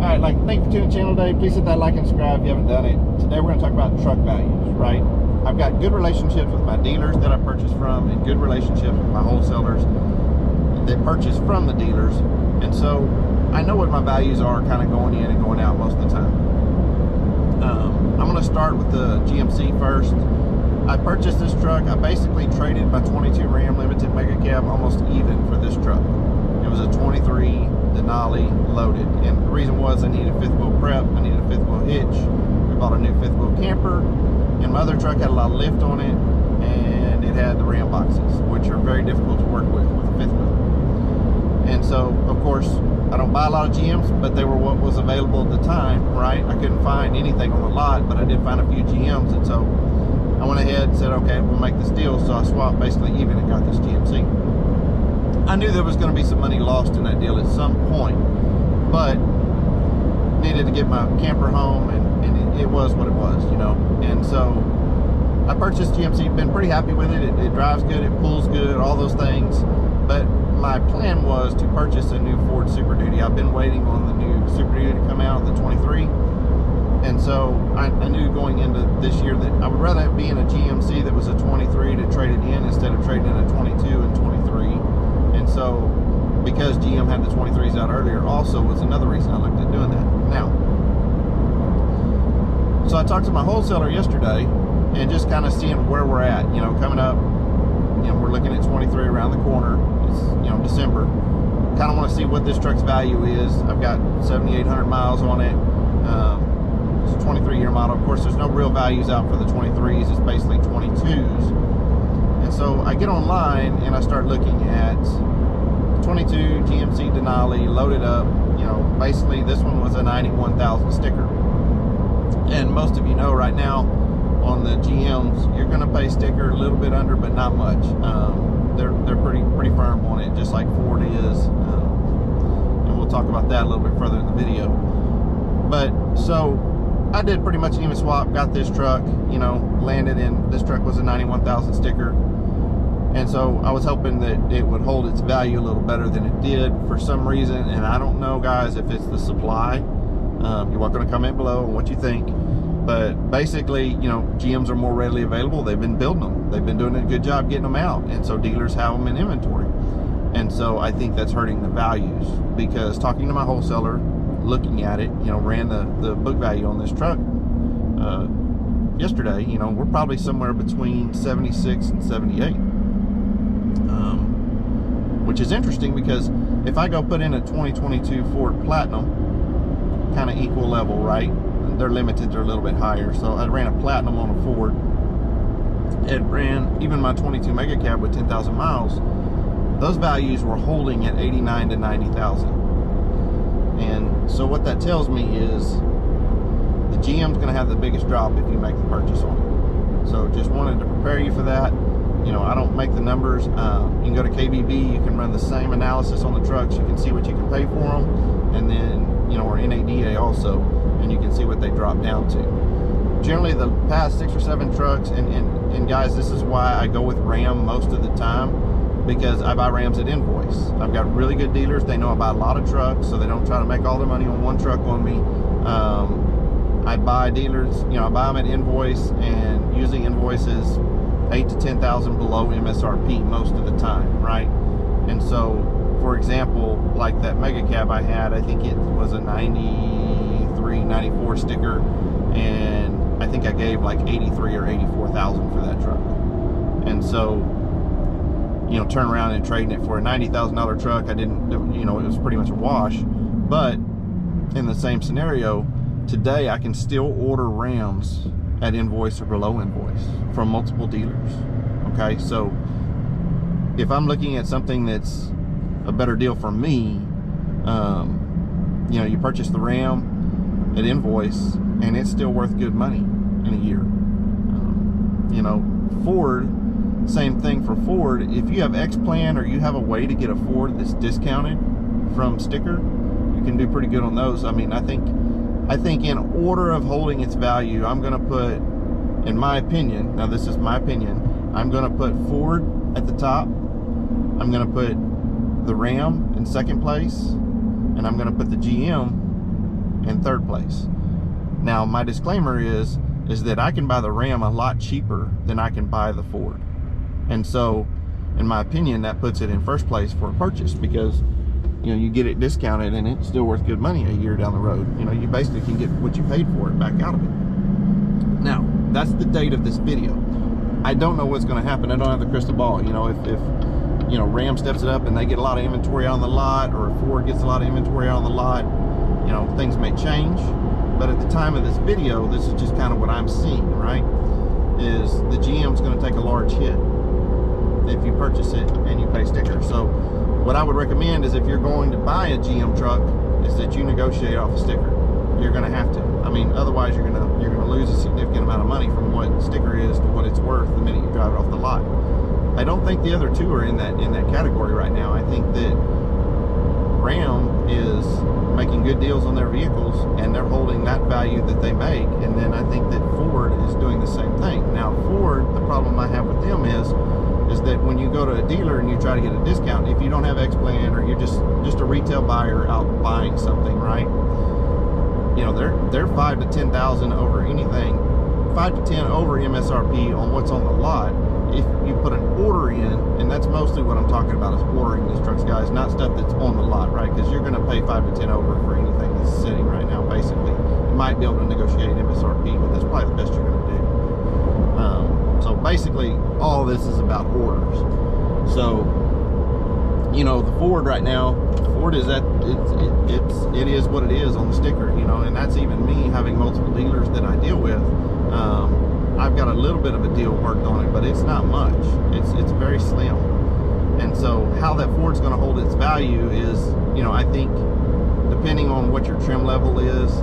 Alright, thank you for tuning the channel today. Please hit that like and subscribe if you haven't done it. Today we're going to talk about truck values, right? I've got good relationships with my dealers that I purchase from and good relationships with my wholesalers that purchase from the dealers. And so I know what my values are kind of going in and going out most of the time. I'm going to start with the GMC first. I purchased this truck. I basically traded my 22 Ram Limited Mega Cab almost even for this truck. It was a 23 Denali loaded, and the reason was I needed fifth wheel prep, I needed a fifth wheel hitch. We bought a new fifth wheel camper, and my other truck had a lot of lift on it, and it had the Ram boxes, which are very difficult to work with a fifth wheel. And so, of course, I don't buy a lot of GMs, but they were what was available at the time, right? I couldn't find anything on the lot, but I did find a few GMs, and so I went ahead and said, okay, we'll make this deal. So I swapped basically even and got this GMC. I knew there was going to be some money lost in that deal at some point, but needed to get my camper home, and it was what it was, you know. And so I purchased GMC, been pretty happy with it. It drives good, it pulls good, all those things. But my plan was to purchase a new Ford Super Duty. I've been waiting on the new Super Duty to come out, the 23. And so I knew going into this year that I would rather be in a GMC that was a 23 to trade it in instead of trading in a 22 and 23. And so, because GM had the 23s out earlier, also was another reason I looked at doing that. Now, so I talked to my wholesaler yesterday, and just kind of seeing where we're at. You know, coming up, you know, we're looking at 23 around the corner. It's, you know, December. Kind of want to see what this truck's value is. I've got 7,800 miles on it. It's a 23-year model. Of course, there's no real values out for the 23s. It's basically 22s. And so I get online and I start looking at 22 GMC Denali loaded up. You know, basically this one was a 91,000 sticker. And most of you know right now on the GMs, you're going to pay sticker a little bit under, but not much. They're pretty firm on it, just like Ford is. And we'll talk about that a little bit further in the video. But so I did pretty much an even swap, got this truck, you know, landed in, this truck was a 91,000 sticker. And so I was hoping that it would hold its value a little better than it did for some reason. And I don't know, guys, if it's the supply. You're welcome to comment below on what you think. But basically, you know, GMs are more readily available. They've been building them. They've been doing a good job getting them out. And so dealers have them in inventory. And so I think that's hurting the values, because talking to my wholesaler, looking at it, you know, ran the book value on this truck yesterday. You know, we're probably somewhere between 76 and 78. Which is interesting, because if I go put in a 2022 Ford Platinum, kind of equal level, right? They're limited, they're a little bit higher. So I ran a Platinum on a Ford. It ran even my 22 Mega Cab with 10,000 miles. Those values were holding at 89 to 90,000. And so what that tells me is the GM's going to have the biggest drop if you make the purchase on it. So just wanted to prepare you for that. You know, I don't make the numbers. You can go to KBB, you can run the same analysis on the trucks, you can see what you can pay for them, and then, you know, or NADA also, and you can see what they drop down to. Generally, the past 6 or 7 trucks, and guys, this is why I go with Ram most of the time, because I buy Rams at Invoice. I've got really good dealers. They know I buy a lot of trucks, so they don't try to make all their money on one truck on me. I buy dealers, you know, I buy them at Invoice, and usually Invoices 8 to 10,000 below MSRP most of the time, right? And so, for example, like that Mega Cab I had, I think it was a 93, 94 sticker, and I think I gave like 83 or 84,000 for that truck. And so, you know, turn around and trading it for a $90,000 truck, I didn't, you know, it was pretty much a wash. But in the same scenario, today I can still order Rams at Invoice or below Invoice from multiple dealers. Okay, so if I'm looking at something that's a better deal for me, you know, you purchase the Ram at Invoice and it's still worth good money in a year. You know, Ford, same thing for Ford. If you have X-Plan or you have a way to get a Ford that's discounted from sticker, you can do pretty good on those. I mean, I think in order of holding its value, I'm going to put, in my opinion, now this is my opinion, I'm going to put Ford at the top, I'm going to put the Ram in second place, and I'm going to put the GM and third place. Now, my disclaimer is that I can buy the Ram a lot cheaper than I can buy the Ford. And so, in my opinion, that puts it in first place for a purchase, because you know, you get it discounted and it's still worth good money a year down the road. You know, you basically can get what you paid for it back out of it. Now, that's the date of this video. I don't know what's going to happen. I don't have the crystal ball. You know, if you know, Ram steps it up and they get a lot of inventory on the lot, or Ford gets a lot of inventory on the lot, you know, things may change. But at the time of this video, this is just kind of what I'm seeing, right? Is the GM's going to take a large hit if you purchase it and you pay sticker. So what I would recommend is, if you're going to buy a GM truck, is that you negotiate off a sticker. You're going to have to. I mean, otherwise you're going to lose a significant amount of money from what sticker is to what it's worth the minute you drive it off the lot. I don't think the other two are in that category right now. I think that Ram is making good deals on their vehicles, and they're holding that value that they make. And then I think that Ford is doing the same thing. Now, Ford, the problem I have with them is that when you go to a dealer and you try to get a discount, if you don't have X-Plan, or you're just a retail buyer out buying something, right? You know, they're 5 to 10,000 over anything, 5 to 10 over MSRP on what's on the lot. If you put an order in, and that's mostly what I'm talking about, is ordering these trucks, guys, not stuff that's on the lot, right? Because you're going to pay 5 to 10 over for anything that's sitting right now, basically. You might be able to negotiate MSRP, but that's probably the best you're going to do. So basically, all this is about orders. So, you know, the Ford right now, Ford is at, it is what it is on the sticker, you know, and that's even me having multiple dealers that I deal with. I've got a little bit of a deal worked on it, but it's not much. It's very slim. And so how that Ford's going to hold its value is, you know, I think depending on what your trim level is,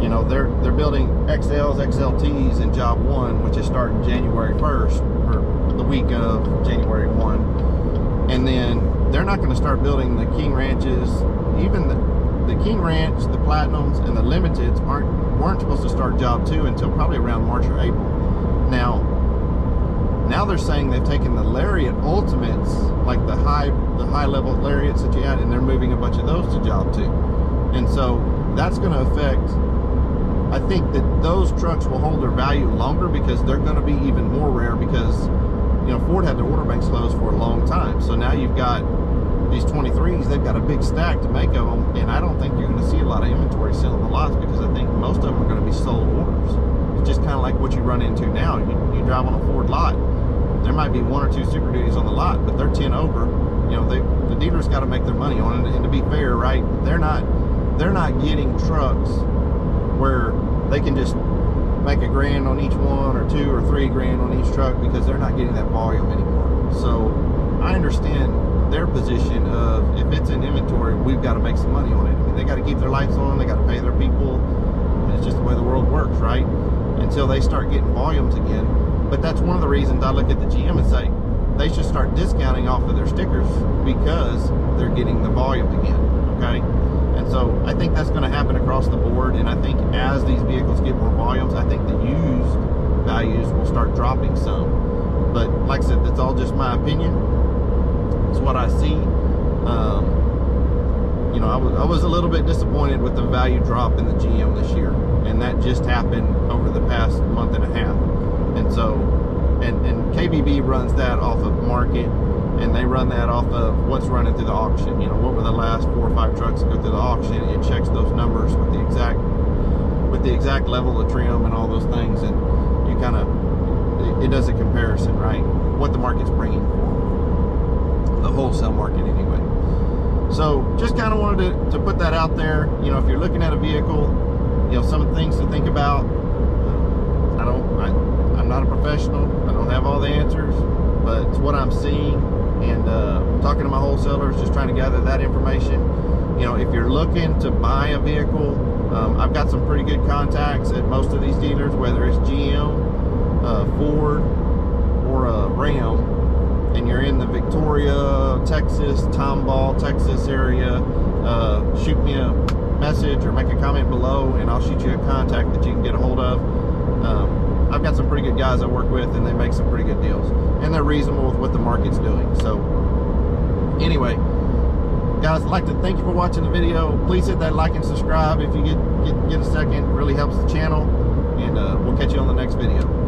you know, they're building XLs, XLTs in job 1, which is starting January 1st, or the week of January 1. And then they're not going to start building the King Ranches. Even the King Ranch, the Platinums, and the Limiteds weren't supposed to start job 2 until probably around March or April. Now they're saying they've taken the Lariat Ultimates, like the high level Lariats that you had, and they're moving a bunch of those to job 2. And so that's going to affect, I think that those trucks will hold their value longer, because they're going to be even more rare, because, you know, Ford had their order banks closed for a long time. So now you've got these 23s, they've got a big stack to make of them, and I don't think you're going to see a lot of inventory selling the lots, because I think most of them are going to be sold orders. It's just kind of like what you run into now. You drive on a Ford lot, there might be 1 or 2 Super Duties on the lot, but they're 10 over. You know, the dealer's got to make their money on it. And to be fair, right, they're not getting trucks where they can just make $1,000 on each one, or $2 or $3 on each truck, because they're not getting that volume anymore. So I understand their position of, if it's in inventory, we've got to make some money on it. I mean, they got to keep their lights on, they got to pay their people, and it's just the way the world works, right? Until they start getting volumes again. But that's one of the reasons I look at the GM and say they should start discounting off of their stickers, because they're getting the volume again, okay? And so I think that's going to happen across the board. And I think as these vehicles get more volumes, I think the used values will start dropping some. But like I said, that's all just my opinion. It's what I see. You know, I was a little bit disappointed with the value drop in the GM this year, and that just happened over the past month and a half. And so, and KBB runs that off of market, and they run that off of what's running through the auction. You know, what were the last 4 or 5 trucks that go through the auction? It checks those numbers with the exact level of trim and all those things, and you kind of, it does a comparison, right? What the market's bringing for the wholesale market anyway. So just kind of wanted to put that out there. You know, if you're looking at a vehicle, you know, some of the things to think about. I'm not a professional. I don't have all the answers, but it's what I'm seeing, and talking to my wholesalers, just trying to gather that information. You know, if you're looking to buy a vehicle, I've got some pretty good contacts at most of these dealers, whether it's GM, Ford, or Ram, and you're in the Victoria, Texas, Tomball, Texas area, shoot me a message or make a comment below, and I'll shoot you a contact that you can get a hold of. I've got some pretty good guys I work with, and they make some pretty good deals, and they're reasonable with what the market's doing. So anyway, guys, I'd like to thank you for watching the video. Please hit that like and subscribe if you get get a second. It really helps the channel. And we'll catch you on the next video.